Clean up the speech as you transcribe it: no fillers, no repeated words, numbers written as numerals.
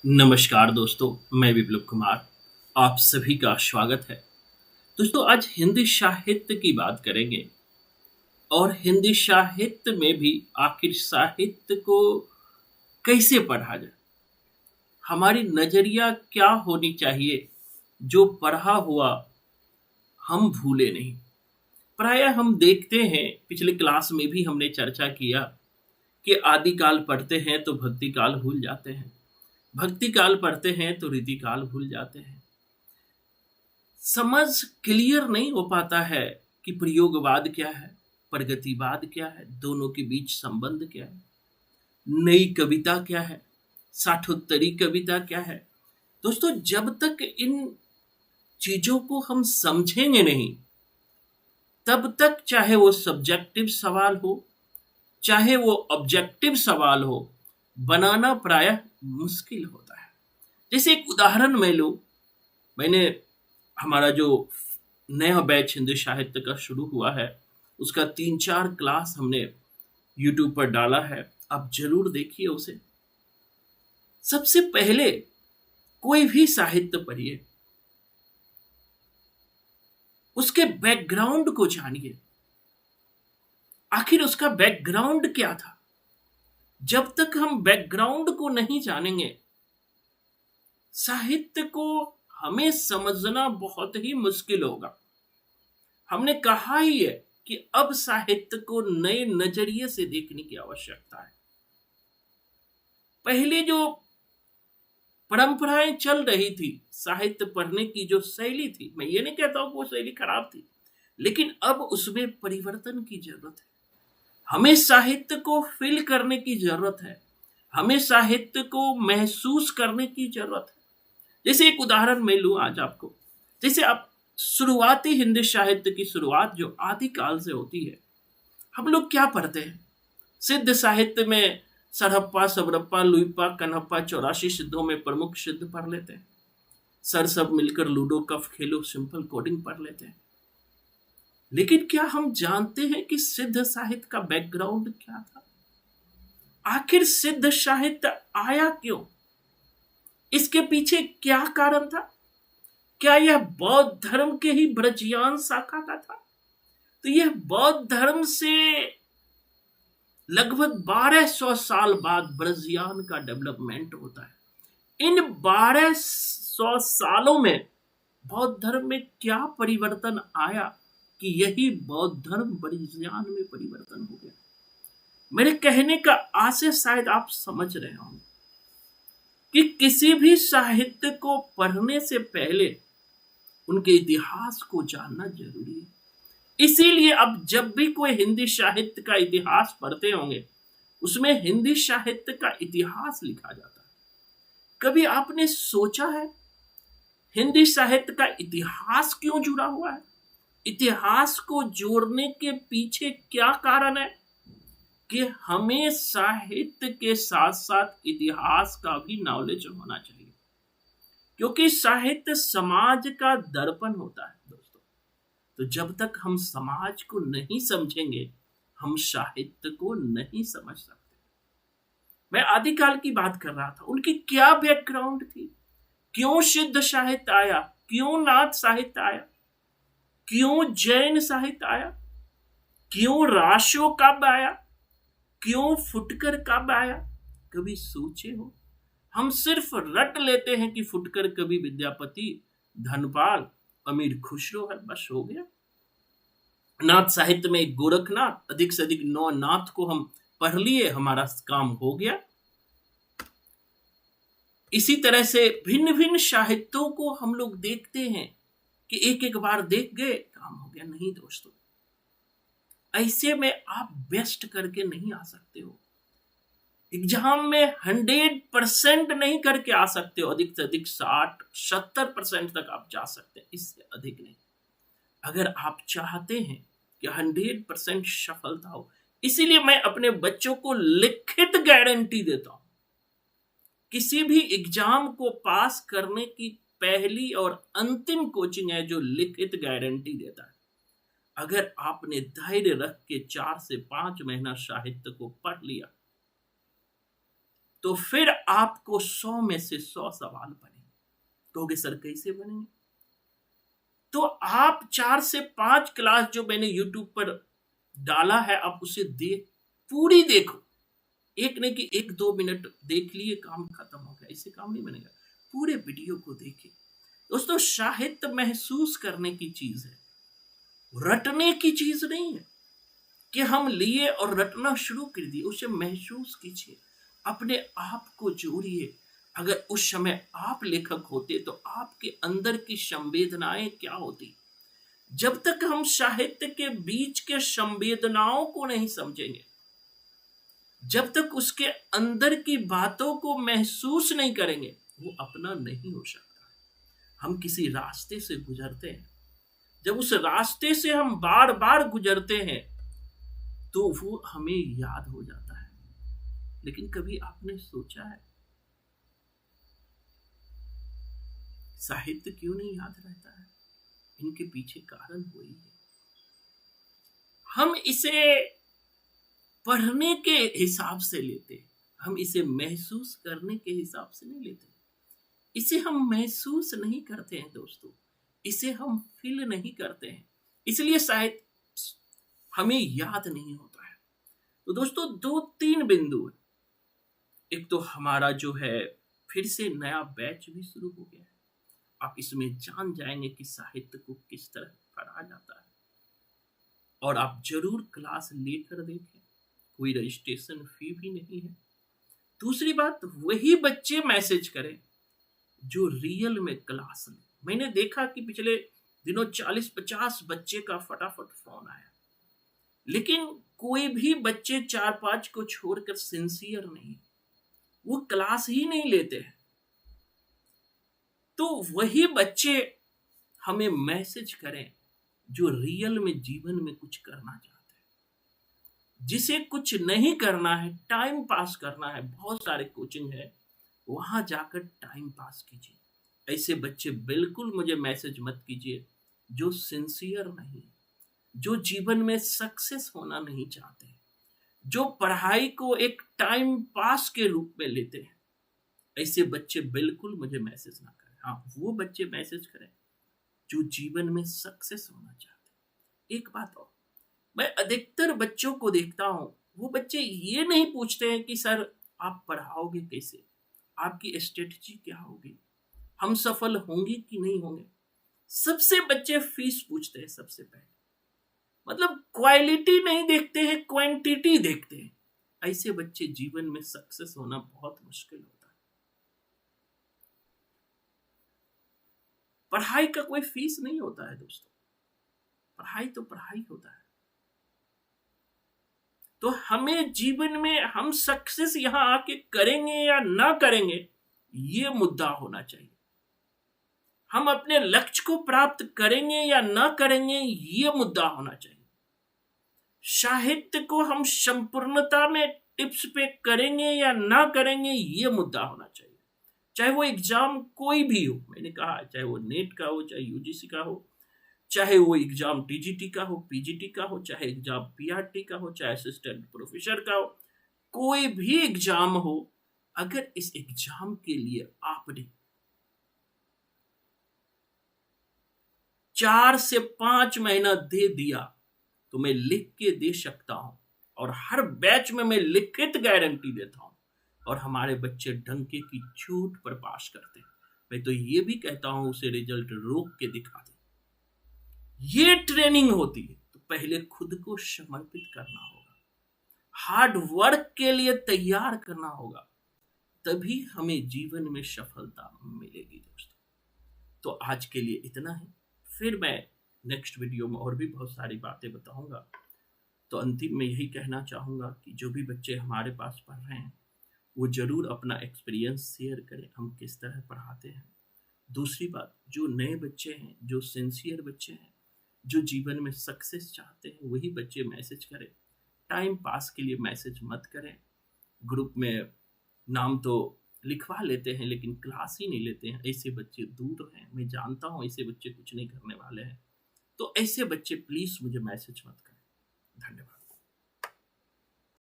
नमस्कार दोस्तों, मैं विप्लव कुमार। आप सभी का स्वागत है। दोस्तों, आज हिंदी साहित्य की बात करेंगे और हिंदी साहित्य में भी आखिर साहित्य को कैसे पढ़ा जाए, हमारी नजरिया क्या होनी चाहिए जो पढ़ा हुआ हम भूले नहीं। प्रायः हम देखते हैं, पिछले क्लास में भी हमने चर्चा किया कि आदिकाल पढ़ते हैं तो भक्ति काल भूल जाते हैं, भक्ति काल पढ़ते हैं तो रीति काल भूल जाते हैं। समझ क्लियर नहीं हो पाता है कि प्रयोगवाद क्या है, प्रगतिवाद क्या है, दोनों के बीच संबंध क्या है, नई कविता क्या है, साठोत्तरी कविता क्या है। दोस्तों, जब तक इन चीजों को हम समझेंगे नहीं, तब तक चाहे वो सब्जेक्टिव सवाल हो, चाहे वो ऑब्जेक्टिव सवाल हो, बनाना प्रायः मुश्किल होता है। जैसे एक उदाहरण मैं लूं, मैंने हमारा जो नया बैच हिंदी साहित्य का शुरू हुआ है, उसका 3-4 क्लास हमने यूट्यूब पर डाला है। आप जरूर देखिए उसे। सबसे पहले कोई भी साहित्य पढ़िए, उसके बैकग्राउंड को जानिए। आखिर उसका बैकग्राउंड क्या था? जब तक हम बैकग्राउंड को नहीं जानेंगे, साहित्य को हमें समझना बहुत ही मुश्किल होगा। हमने कहा ही है कि अब साहित्य को नए नजरिए से देखने की आवश्यकता है। पहले जो परंपराएं चल रही थी, साहित्य पढ़ने की जो शैली थी, मैं ये नहीं कहता हूं कि वो शैली खराब थी, लेकिन अब उसमें परिवर्तन की जरूरत है। हमें साहित्य को फील करने की जरूरत है, हमें साहित्य को महसूस करने की जरूरत है। जैसे एक उदाहरण मैं लूं आज आपको। जैसे आप शुरुआती हिंदी साहित्य की शुरुआत जो आदिकाल से होती है, हम लोग क्या पढ़ते हैं? सिद्ध साहित्य में सरहप्पा, सबरप्पा, लुइप्पा, कन्हप्पा, 84 सिद्धों में प्रमुख सिद्ध पढ़ लेते हैं। सर सब मिलकर लूडो कफ खेलो सिंपल कोडिंग पढ़ लेते हैं। लेकिन क्या हम जानते हैं कि सिद्ध साहित्य का बैकग्राउंड क्या था? आखिर सिद्ध साहित्य आया क्यों? इसके पीछे क्या कारण था? क्या यह बौद्ध धर्म के ही ब्रजयान शाखा का था? तो यह बौद्ध धर्म से लगभग 1200 साल बाद ब्रजयान का डेवलपमेंट होता है। इन 1200 सालों में बौद्ध धर्म में क्या परिवर्तन आया कि यही बौद्ध धर्म ब्रजयान में परिवर्तन हो गया? मेरे कहने का आशय शायद आप समझ रहे होंगे कि किसी भी साहित्य को पढ़ने से पहले उनके इतिहास को जानना जरूरी है। इसीलिए अब जब भी कोई हिंदी साहित्य का इतिहास पढ़ते होंगे, उसमें हिंदी साहित्य का इतिहास लिखा जाता है। कभी आपने सोचा है हिंदी साहित्य का इतिहास क्यों जुड़ा हुआ है? इतिहास को जोड़ने के पीछे क्या कारण है कि हमें साहित्य के साथ साथ इतिहास का भी नॉलेज होना चाहिए, क्योंकि साहित्य समाज का दर्पण होता है दोस्तों। तो जब तक हम समाज को नहीं समझेंगे, हम साहित्य को नहीं समझ सकते। मैं आदिकाल की बात कर रहा था, उनकी क्या बैकग्राउंड थी? क्यों सिद्ध साहित्य आया? क्यों नाथ साहित्य आया? क्यों जैन साहित्य आया? क्यों राशो कब आया? क्यों फुटकर कब आया? कभी सोचे हो? हम सिर्फ रट लेते हैं कि फुटकर कवि विद्यापति, धनपाल, अमीर खुसरो है, बस हो गया। नाथ साहित्य में एक गोरखनाथ, अधिक से अधिक 9 नाथ को हम पढ़ लिए, हमारा काम हो गया। इसी तरह से भिन्न भिन्न साहित्यों को हम लोग देखते हैं कि एक एक बार देख गए, काम हो गया। नहीं दोस्तों, ऐसे में आप बेस्ट करके नहीं आ सकते हो। एग्जाम में 100% नहीं करके आ सकते हो, अधिक से अधिक 60-70% तक आप जा सकते हैं, इससे अधिक नहीं। अगर आप चाहते हैं कि 100% सफलता हो, इसीलिए मैं अपने बच्चों को लिखित गारंटी देता हूं। किसी भी एग्जाम को पास करने की पहली और अंतिम कोचिंग है जो लिखित गारंटी देता है। अगर आपने धैर्य रख के 4 से 5 महीना साहित्य को पढ़ लिया, तो फिर आपको 100 में से 100 सवाल बनेंगे। कहोगे सर कैसे बनेंगे? तो आप 4 से 5 क्लास जो मैंने यूट्यूब पर डाला है, आप उसे पूरी देखो। एक नहीं कि 1-2 मिनट देख लिए काम खत्म हो गया, इससे काम नहीं बनेगा। पूरे वीडियो को देखिए। दोस्तों, साहित्य महसूस करने की चीज है, रटने की चीज नहीं है कि हम लिए और रटना शुरू कर दिए। उसे महसूस कीजिए, अपने आप को जोड़िए। अगर उस समय आप लेखक होते तो आपके अंदर की संवेदनाएं क्या होती? जब तक हम साहित्य के बीच के संवेदनाओं को नहीं समझेंगे, जब तक उसके अंदर की बातों को महसूस नहीं करेंगे, वो अपना नहीं हो सकता। हम किसी रास्ते से गुजरते हैं, जब उस रास्ते से हम बार बार गुजरते हैं तो वो हमें याद हो जाता है। लेकिन कभी आपने सोचा है साहित्य क्यों नहीं याद रहता है? इनके पीछे कारण वही है, हम इसे पढ़ने के हिसाब से लेते, हम इसे महसूस करने के हिसाब से नहीं लेते। इसे हम महसूस नहीं करते हैं दोस्तों, इसे हम फील नहीं करते हैं, इसलिए शायद हमें याद नहीं होता है। तो दोस्तों, 2-3 बिंदु है। एक तो हमारा जो है फिर से नया बैच भी शुरू हो गया है। आप इसमें जान जाएंगे कि साहित्य को किस तरह पढ़ा जाता है, और आप जरूर क्लास लेकर देखें, कोई रजिस्ट्रेशन फी भी नहीं है। दूसरी बात, वही बच्चे मैसेज करें जो रियल में क्लास लें। मैंने देखा कि पिछले दिनों 40-50 बच्चे का फटाफट फोन आया, लेकिन कोई भी बच्चे 4-5 को छोड़कर सिंसियर नहीं, वो क्लास ही नहीं लेते हैं। तो वही बच्चे हमें मैसेज करें जो रियल में जीवन में कुछ करना चाहते हैं, जिसे कुछ नहीं करना है, टाइम पास करना है। बहुत सारे कोचिंग है, वहां जाकर टाइम पास कीजिए। ऐसे बच्चे बिल्कुल मुझे मैसेज मत कीजिए जो सिंसियर नहीं, जो जीवन में सक्सेस होना नहीं चाहते, जो पढ़ाई को एक टाइम पास के रूप में लेते हैं। ऐसे बच्चे बिल्कुल मुझे मैसेज ना करें। हाँ, वो बच्चे मैसेज करें जो जीवन में सक्सेस होना चाहते हैं। एक बात और, मैं अधिकतर बच्चों को देखता हूं, वो बच्चे ये नहीं पूछते हैं कि सर आप पढ़ाओगे कैसे, आपकी स्ट्रेटजी क्या होगी, हम सफल होंगे कि नहीं होंगे। सबसे बच्चे फीस पूछते हैं सबसे पहले, मतलब क्वालिटी नहीं देखते हैं, क्वांटिटी देखते हैं। ऐसे बच्चे जीवन में सक्सेस होना बहुत मुश्किल होता है। पढ़ाई का कोई फीस नहीं होता है दोस्तों, पढ़ाई तो पढ़ाई होता है। तो हमें जीवन में हम सक्सेस यहां आके करेंगे या ना करेंगे, ये मुद्दा होना चाहिए। हम अपने लक्ष्य को प्राप्त करेंगे या ना करेंगे, ये मुद्दा होना चाहिए। साहित्य को हम संपूर्णता में टिप्स पे करेंगे या ना करेंगे, ये मुद्दा होना चाहिए। चाहे वो एग्जाम कोई भी हो, मैंने कहा चाहे वो नेट का हो, चाहे यूजीसी का हो, चाहे वो एग्जाम टीजीटी का हो, पीजीटी का हो, चाहे एग्जाम पीआरटी का हो, चाहे असिस्टेंट प्रोफेसर का हो, कोई भी एग्जाम हो, अगर इस एग्जाम के लिए आपने 4 से 5 महीना दे दिया तो मैं लिख के दे सकता हूं, और हर बैच में मैं लिखित गारंटी देता हूं, और हमारे बच्चे डंके की चोट पर पास करते हैं। मैं तो ये भी कहता हूं उसे रिजल्ट रोक के दिखा दे। ये ट्रेनिंग होती है, तो पहले खुद को समर्पित करना होगा, हार्ड वर्क के लिए तैयार करना होगा, तभी हमें जीवन में सफलता मिलेगी दोस्तों। तो आज के लिए इतना ही, फिर मैं नेक्स्ट वीडियो में और भी बहुत सारी बातें बताऊंगा। तो अंतिम में यही कहना चाहूंगा कि जो भी बच्चे हमारे पास पढ़ रहे हैं वो जरूर अपना एक्सपीरियंस शेयर करें, हम किस तरह पढ़ाते हैं। दूसरी बात, जो नए बच्चे हैं, जो सिंसियर बच्चे हैं, जो जीवन में सक्सेस चाहते हैं, वही बच्चे मैसेज करें। टाइम पास के लिए मैसेज मत करें। ग्रुप में नाम तो लिखवा लेते हैं लेकिन क्लास ही नहीं लेते हैं, ऐसे बच्चे दूर हैं। मैं जानता हूं ऐसे बच्चे कुछ नहीं करने वाले हैं। तो ऐसे बच्चे प्लीज मुझे मैसेज मत करें। धन्यवाद।